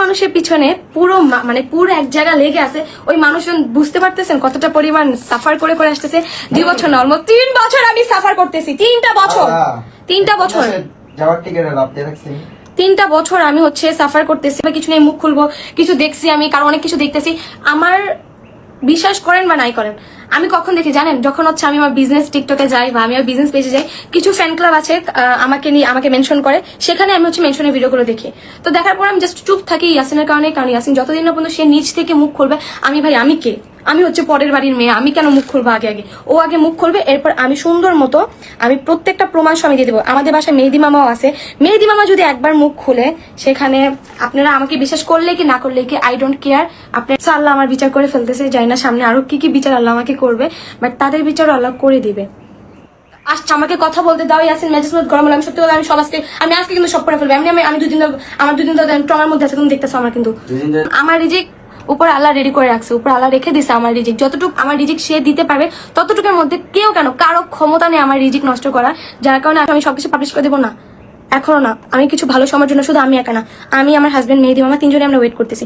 মানুষের পিছনে পুরো মানে পুরো এক জায়গা লেগে আছে, ওই মানুষজন বুঝতে পারতেছেন কতটা পরিমাণ সাফার করে করে আসতেছে। 2 বছর না, অলমোস্ট 3 বছর আমি সাফার করতেছি। 3টা বছর, 3টা বছর, যাওয়ার টিকেটে লাভ দিয়ে রাখছি। 3টা বছর আমি হচ্ছে সাফার করতেছি। কিছু নেই, মুখ খুলবো, কিছু দেখছি আমি, কারণ অনেক কিছু দেখতেছি। আমার বিশ্বাস করেন বা নাই করেন, আমি কখন দেখি জানেন, যখন হচ্ছে আমি আমার বিজনেস টিকটকে যাই বা আমি আমার বিজনেস পেজে যাই, কিছু ফ্যান ক্লাব আছে আমাকে নিয়ে আমাকে মেনশন করে, সেখানে আমি হচ্ছে মেনশনের ভিডিওগুলো দেখি। তো দেখার পর আমি জাস্ট চুপ থাকি ইয়াসিনের কারণে, কারণ ইয়াসিন যতদিন না পর্যন্ত সে নিজ থেকে মুখ খুলবে, আমি কে, আমি হচ্ছে পরের বাড়ির মেয়ে, আমি কেন মুখ খুলবো? আগে ও আগে মুখ খুলবে, এরপর আমি সুন্দর মতো আমি প্রত্যেকটা প্রমাণ সঙ্গে দিয়ে দেবো। আমাদের বাসায় মেহেদি মামাও আছে, মেহেদি মামা যদি একবার মুখ খুলে, সেখানে আপনারা আমাকে বিশ্বাস করলে কি না করলে কি, আই ডোন্ট কেয়ার। আপনার আল্লাহ আমার বিচার করে ফেলতেছে, জানি না সামনে আরো কি কি বিচার আল্লাহ আমাকে করবে, বাট তাদের বিচার আল্লাহ করে দিবে। আসছে আমাকে কথা বলতে দাও ইয়াসিন, মেজাজ গরম হলে আমি সত্যি কথা আমি সব আজকে কিন্তু সব করে ফেলবো। আমি 2 দিন ধরে আমার 2 দিন ধরে ট্রমার মধ্যে আছে, তুমি দেখতেছো আমার কিন্তু আমার রিজিক উপর আল্লাহ রেডি করে রাখছে, উপর আল্লাহ রেখে দিছে আমার রিজিক। যতটুকু আমার রিজিক সে দিতে পারবে ততটুকুর মধ্যে কেউ কেন কারো ক্ষমতা নেই আমার রিজিক নষ্ট করা, যার কারণে আমি সবকিছু পাবলিশ করে দেবো না, এখনো না। আমি কিছু ভালো সময়ের জন্য শুধু আমি একা না, আমি আমার হাজবেন্ড মেহেদি মামা 3 জনে আমরা ওয়েট করতেছি।